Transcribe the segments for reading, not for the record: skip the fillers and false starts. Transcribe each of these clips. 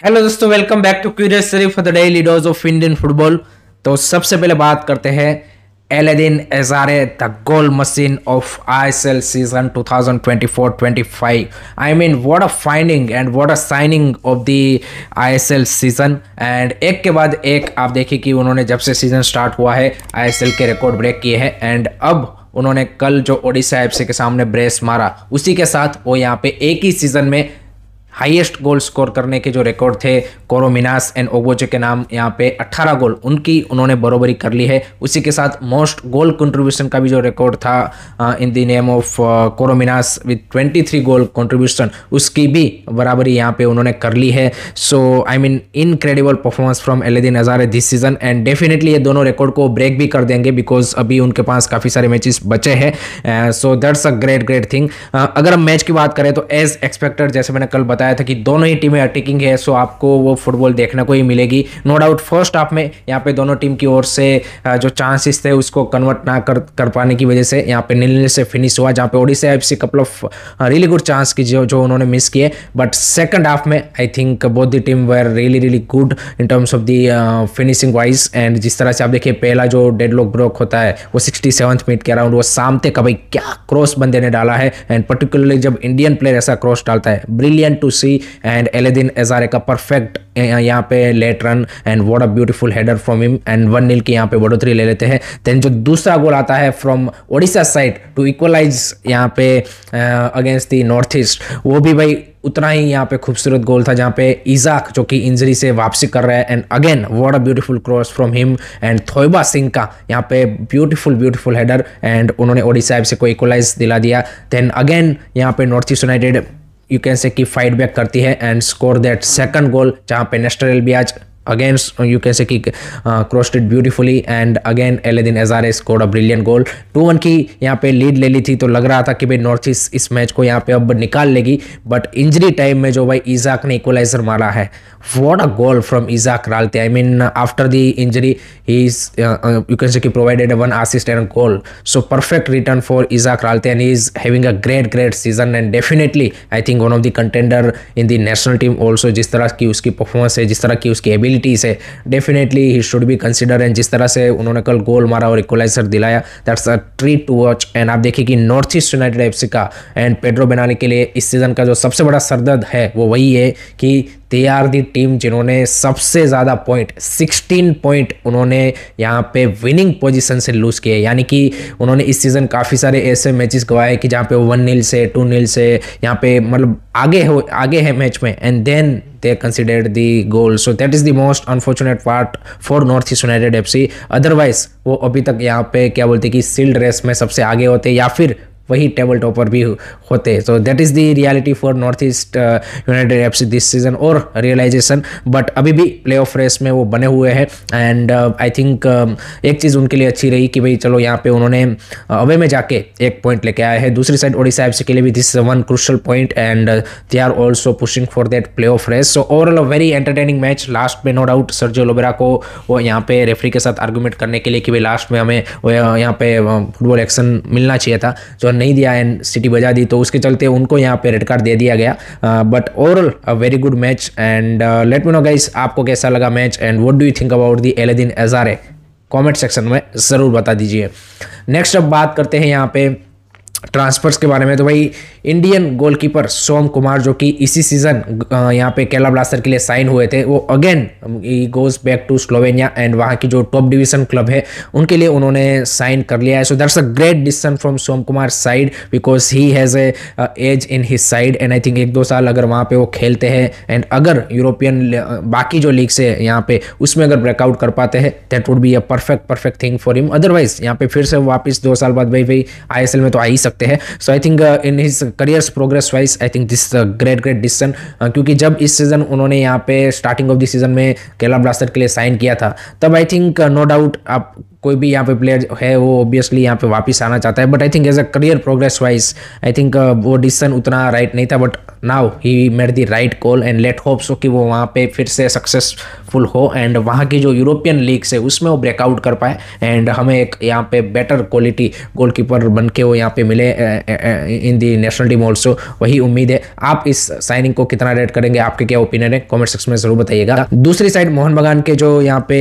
Hello दोस्तों, welcome back to curious Sharif for the daily dose of Indian football. तो सबसे पहले बात करते हैं Alaaeddine Ajaraie, the goal machine of ISL season 2024-25। I mean what a finding and what a signing of the ISL season. And एक के बाद एक आप देखिए कि उन्होंने जब से सीजन स्टार्ट हुआ है आईएसएल के रिकॉर्ड ब्रेक किए हैं। एंड अब उन्होंने कल जो ओडिशा एफसी के सामने ब्रेस मारा, उसी के साथ वो यहाँ पे एक ही सीजन में हाईएस्ट गोल स्कोर करने के जो रिकॉर्ड थे कोरोमिनास एंड ओगोचे के नाम यहाँ पे 18 गोल उनकी उन्होंने बरोबरी कर ली है। उसी के साथ मोस्ट गोल कंट्रीब्यूशन का भी जो रिकॉर्ड था in the name of Corominas with 23 goal contribution, उसकी भी बराबरी यहाँ पे उन्होंने कर ली है। So I mean incredible performance from Alaaeddine Ajaraie this season. And definitely ये दोनों रिकॉर्ड को ब्रेक भी कर देंगे बिकॉज अभी उनके पास काफ़ी सारे मैचेस बचे हैं। सो दैट्स अ ग्रेट थिंग। अगर हम मैच की बात करें तो एज एक्सपेक्टेड, जैसे मैंने कल बताया था कि दोनों ही टीमें अटैकिंग है, सो आपको वो फुटबॉल देखने को ही मिलेगी। नो डाउट फर्स्ट हाफ में यहाँ पे दोनों टीम की ओर से जो चांसेस थे उसको कन्वर्ट ना कर पाने की वजह से यहाँ पे 0-0 से फिनिश हुआ, जहाँ पे Odisha FC couple of really good chance की जो उन्होंने मिस किए। बट सेकंड हाफ में I think both the team where really good in terms of the finishing wise. And जिस तरह से आप देखिए पहला जो डेडलॉक ब्रेक होता है वो 67th मिनट के अराउंड वो सामते का भाई क्या क्रॉस बंदे ने डाला है। एंड पर्टिकुलरली जब इंडियन प्लेयर ऐसा क्रॉस डालता है, brilliant to see. And Alaaeddine Ajaraie का परफेक्ट यहाँ पे late run and what a beautiful header from him and 1-0 की यहाँ पे बढ़ोतरी ले लेते हैं। देन जो दूसरा गोल आता है from Odisha side to equalize यहाँ पे अगेंस्ट द नॉर्थ ईस्ट, वो भी भाई उतना ही यहाँ पे खूबसूरत गोल था, जहाँ पे इजाक जो कि इंजरी से वापसी कर रहा है। And again what a beautiful cross from him and Thoiba Singh का यहाँ पे ब्यूटीफुल हेडर एंड उन्होंने ओडिशा एफसी को इक्वलाइज दिला दिया। देन अगेन यहाँ पे North East United you can say कि फाइट बैक करती है and score that second goal, जहाँ पे Nestor Albiach again you can say कि crossed it beautifully. And again Alaaeddine Ajaraie scored a brilliant goal. 2-1 की यहाँ पे लीड ले ली थी, तो लग रहा था कि भाई नॉर्थ ईस्ट इस मैच को यहाँ पे अब निकाल लेगी। बट इंजरी टाइम में जो भाई इजाक ने इक्वलाइजर मारा है, what a goal from Isak Ralte. I mean after the injury he is you can say कि provided 1 assist and a goal. So perfect return for Isaac Ralte and he is having a great season and definitely I think one of the contender in the national team also। जिस तरह की उसकी performance है, जिस तरह की उसकी abilities है, definitely he should be consider. And जिस तरह से उन्होंने कल गोल मारा और इक्वलाइजर दिलाया, that's a treat to watch. And आप देखिए कि नॉर्थ ईस्ट यूनाइटेड एफसी का एंड पेड्रो बेनाली के लिए इस सीजन का जो सबसे बड़ा सरदर्द है वो वही है कि दे आर दी टीम जिन्होंने सबसे ज़्यादा पॉइंट 16 पॉइंट उन्होंने यहाँ पे विनिंग पोजीशन से लूज़ किए। यानी कि उन्होंने इस सीज़न काफ़ी सारे ऐसे मैचेस गवाए कि जहाँ पे 1-0 से 2-0 से यहाँ पे मतलब आगे है मैच में and then they considered the goal। so that is the most unfortunate part for North East United FC। Otherwise वो अभी तक यहाँ पे क्या बोलते कि सील्ड रेस में सबसे आगे होते या फिर वही टेबल टॉपर भी होते। So that is the reality for north East United FC this season और रियलाइजेशन। बट अभी भी प्ले ऑफ रेस में वो बने हुए हैं। एंड आई थिंक एक चीज़ उनके लिए अच्छी रही कि भाई चलो यहाँ पे उन्होंने अवे में जाके 1 पॉइंट लेके आए हैं। दूसरी साइड ओडिशा एफसी के लिए भी this is 1 crucial point and they are also pushing for that play off race. So overall a very entertaining match. Last में नो डाउट सर्जियो लोबेरा को वो यहाँ पे रेफरी के साथ आर्गूमेंट करने के लिए कि भाई लास्ट में हमें यहाँ पे फुटबॉल एक्शन मिलना चाहिए था, जो नहीं दिया एंड सिटी बजा दी, तो उसके चलते उनको यहाँ पे रेड कार्ड दे दिया गया। But overall a very good match. And let me know guys आपको कैसा लगा match and what do you think about the Alaaeddine Ajaraie, comment section में ज़रूर बता दीजिए। नेक्स्ट अब बात करते हैं यहाँ पे ट्रांसफर्स के बारे में। तो भाई इंडियन गोलकीपर सोम कुमार जो कि इसी सीजन यहाँ पे केरला ब्लास्टर के लिए साइन हुए थे, वो again goes back to Slovenia and वहाँ की जो टॉप डिवीजन क्लब है उनके लिए उन्होंने साइन कर लिया है। So that's a great decision from Som Kumar side because he has a edge in his side and I think 1-2 साल अगर वहाँ पे वो खेलते हैं एंड अगर यूरोपियन बाकी जो लीग्स है यहाँ पे उसमें अगर ब्रेकआउट कर पाते हैं that would be a perfect thing for him. Otherwise यहाँ पे फिर से वापस 2 साल बाद भाई ISL में तो आ ही सकते हैं। So I think in his careers progress wise I think this great decision, क्योंकि जब इस सीजन उन्होंने यहाँ पे स्टार्टिंग ऑफ द सीजन में केरला ब्लास्टर के लिए साइन किया था तब आई थिंक नो डाउट आप कोई भी यहाँ पे प्लेयर है वो ऑब्वियसली यहाँ पे वापस आना चाहता है, but I think as a career progress wise I think वो डिसीजन उतना राइट नहीं था, but now he made the right call and let hope so कि वो वहाँ पे फिर से सक्सेसफुल हो एंड वहाँ की जो यूरोपियन लीग्स है उसमें वो ब्रेकआउट कर पाए एंड हमें एक यहाँ पे बेटर क्वालिटी गोलकीपर बन के वो यहाँ पे मिले इन दी नेशनल टीम ऑल्सो, वही उम्मीद है। आप इस साइनिंग को कितना रेट करेंगे, आपके क्या ओपिनियन है, कॉमेंट सेक्शन में जरूर बताइएगा। दूसरी साइड मोहन बगान के जो यहाँ पे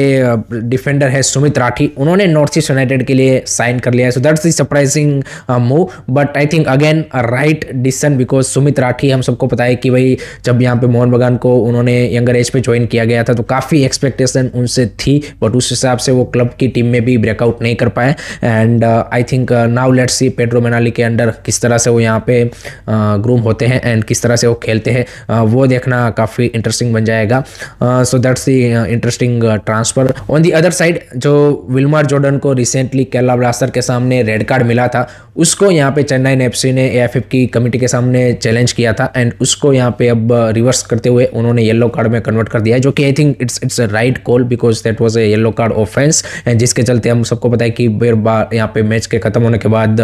डिफेंडर है सुमित राठी, उन्होंने नॉर्थ ईस्ट यूनाइटेड के लिए साइन कर लिया है, so that's the surprising move, but I think again right decision because Sumit Rathi हम सबको पता है कि भाई जब यहाँ पे मोहन बगान को उन्होंने यंगर एज पे ज्वाइन किया गया था तो काफ़ी एक्सपेक्टेशन उनसे थी, बट उस हिसाब से वो क्लब की टीम में भी ब्रेकआउट नहीं कर पाए and I think now let's see Pedro Menali के अंडर किस तरह से वो यहाँ पे ग्रूम होते हैं एंड किस तरह से वो खेलते हैं, वो देखना काफ़ी इंटरेस्टिंग बन जाएगा। So that's the interesting transfer. On the other side जो विल्मर जॉर्डन को रिसेंटली केरला ब्लास्टर के सामने रेड कार्ड मिला था, उसको यहाँ पे चेन्नई एफसी ने एएफएफ की कमेटी के सामने चैलेंज किया था एंड उसको यहाँ पे अब रिवर्स करते हुए उन्होंने येलो कार्ड में कन्वर्ट कर दिया है, जो कि I think it's a right call because that was a yellow card offence and जिसके चलते हम सबको पता है कि यहाँ पे मैच के खत्म होने के बाद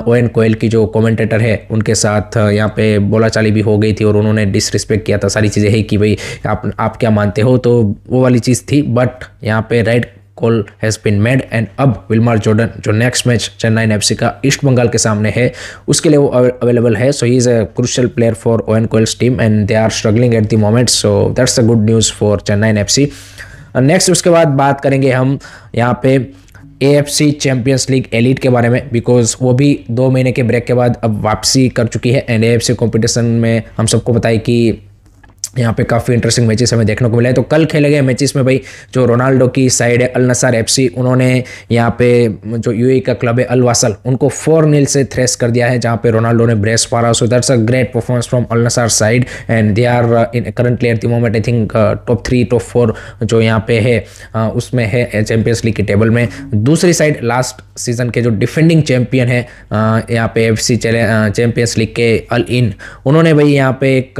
ओएन कोयल की जो कमेंटेटर है उनके साथ यहाँ पे बोलाचाली भी हो गई थी और उन्होंने डिसरिस्पेक्ट किया था, सारी चीज़ें है कि भाई आप क्या मानते हो, तो वो वाली चीज़ थी, बट यहाँ पे right call has been made and अब विल्मर जॉर्डन जो नेक्स्ट मैच चेन्नई एफसी का ईस्ट बंगाल के सामने है उसके लिए वो अवेलेबल है, so he is a crucial player for Owen Coyle's team and they are struggling at the moment, so that's a good news for Chennai FC. Next उसके बाद बात करेंगे हम यहाँ पे AFC चैंपियंस लीग एलीट के बारे में बिकॉज वो भी 2 महीने के ब्रेक के बाद अब वापसी कर चुकी है एंड AFC कंपटीशन में हम सबको पता है कि यहाँ पे काफ़ी इंटरेस्टिंग मैचेस हमें देखने को मिले हैं। तो कल खेले गए मैचेस में भाई जो रोनाल्डो की साइड है अल नसार FC, उन्होंने यहाँ पे जो यूएई का क्लब है अल वासल उनको 4-0 से थ्रेस कर दिया है जहाँ पे रोनाल्डो ने ब्रेस मारा, so that's a great performance from Al Nassr side and they are in currently at the moment I think top 3 top 4 जो यहाँ पे है उसमें है चैंपियंस लीग की टेबल में। दूसरी साइड लास्ट सीजन के जो डिफेंडिंग चैंपियन है यहाँ पे AFC चैंपियंस लीग के अल इन, उन्होंने भाई यहाँ पे एक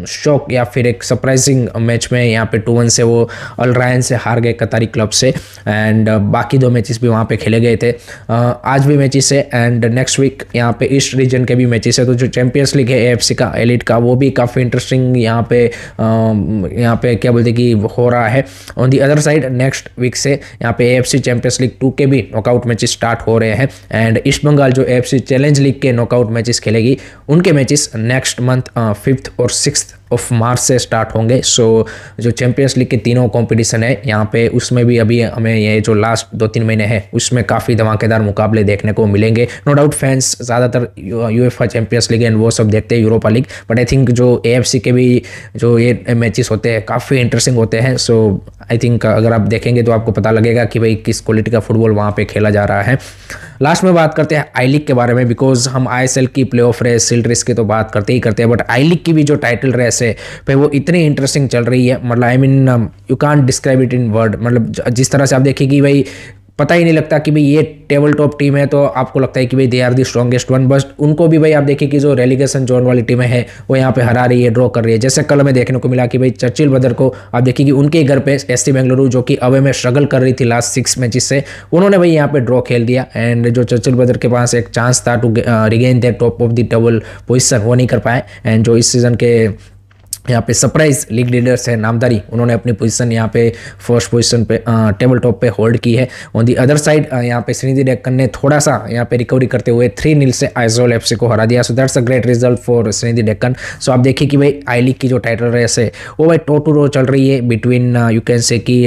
शॉक या फिर एक सरप्राइजिंग मैच में यहाँ पे 2-1 से वो अल रायन से हार गए कतारी क्लब से एंड बाकी 2 मैचेस भी वहाँ पे खेले गए थे, आज भी मैचेस है एंड नेक्स्ट वीक यहाँ पे ईस्ट रीजन के भी मैचेस है, तो जो चैंपियंस लीग है AFC का एलिट का वो भी काफ़ी इंटरेस्टिंग यहाँ पे क्या बोलते कि हो रहा है। On the other side next week से यहाँ पे AFC चैंपियंस लीग 2 के भी नॉकआउट मैचेस स्टार्ट हो रहे हैं एंड ईस्ट बंगाल जो AFC चैलेंज लीग के नॉकआउट मैचेस खेलेगी उनके मैचेस नेक्स्ट मंथ 5th और 6th ऑफ मार्च से स्टार्ट होंगे। सो जो चैंपियंस लीग के तीनों कंपटीशन है यहाँ पे उसमें भी अभी हमें ये जो लास्ट 2-3 महीने हैं उसमें काफ़ी धमाकेदार मुकाबले देखने को मिलेंगे। नो डाउट फैंस ज़्यादातर यूएफए चैंपियंस लीग एंड वो सब देखते हैं Europa league, but I think जो AFC के भी जो ये मैचेस होते हैं काफ़ी इंटरेस्टिंग होते हैं। सो आई थिंक अगर आप देखेंगे तो आपको पता लगेगा कि भाई किस क्वालिटी का फुटबॉल वहाँ पे खेला जा रहा है। लास्ट में बात करते हैं आई लीग के बारे में बिकॉज हम ISL की प्लेऑफ रेस सील्ड रेस की तो बात करते ही करते हैं, बट आई लीग की भी जो टाइटल रेस है भाई वो इतनी इंटरेस्टिंग चल रही है, मतलब I mean you can't describe it in word, मतलब जिस तरह से आप देखिए कि भाई पता ही नहीं लगता कि भाई ये टेबल टॉप टीम है तो आपको लगता है कि भाई they are the strongest one, बस उनको भी भाई आप देखिए कि जो रेलीगेशन जोन वाली टीमें हैं वो यहाँ पे हरा रही है, ड्रॉ कर रही है। जैसे कल हमें देखने को मिला कि भाई चर्चिल ब्रदर को आप देखिए कि उनके घर पे SC बेंगलुरु जो कि अवे में स्ट्रगल कर रही थी लास्ट 6 मैचेस से, उन्होंने भाई यहाँ पे ड्रॉ खेल दिया एंड जो चर्चिल ब्रदर के पास एक चांस था to regain that top of the table position वो नहीं कर पाए एंड जो इस सीजन के यहाँ पे सरप्राइज लीग लीडर्स है नामदारी, उन्होंने अपनी पोजीशन यहाँ पे फर्स्ट पोजीशन पे टेबल टॉप पे होल्ड की है। ऑन दी अदर साइड यहाँ पे श्रीनिधि डेक्कन ने थोड़ा सा यहाँ पे रिकवरी करते हुए 3-0 से आइजोल FC को हरा दिया, so that's a great result for Sreenidi Deccan. सो आप देखिए कि भाई आई लीग की जो टाइटल रेस है वो भाई टो टू रो चल रही है बिटवीन यू कैन से कि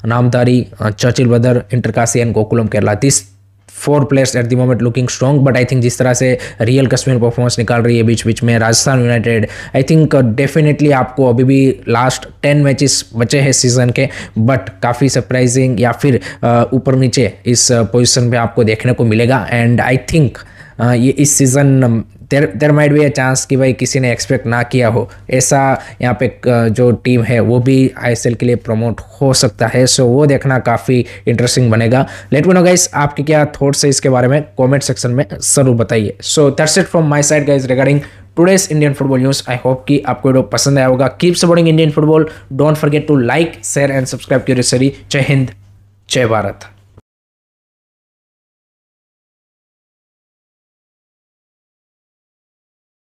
Namdhari, Churchill brother, इंटरकाशी and Gokulam Kerala. This 4 players eight the moment looking strong, but I think जिस तरह से रियल कश्मीर परफॉर्मेंस निकाल रही है बीच बीच में Rajasthan United, I think definitely आपको अभी भी लास्ट 10 मैचेस बचे हैं सीजन के, बट काफ़ी सरप्राइजिंग या फिर ऊपर नीचे इस पोजीशन पे आपको देखने को मिलेगा एंड आई थिंक ये इस season there might be a chance कि भाई किसी ने एक्सपेक्ट ना किया हो ऐसा यहाँ पे जो टीम है वो भी ISL के लिए प्रमोट हो सकता है, सो वो देखना काफ़ी इंटरेस्टिंग बनेगा। लेट मी नो गाइस आपके क्या थॉट्स है इसके बारे में कमेंट सेक्शन में ज़रूर बताइए। So that's it from my side guys regarding today's Indian football news. I hope कि आपको वीडियो पसंद आया होगा। Keep supporting Indian football, don't forget to like share and subscribe to जय हिंद, जय भारत।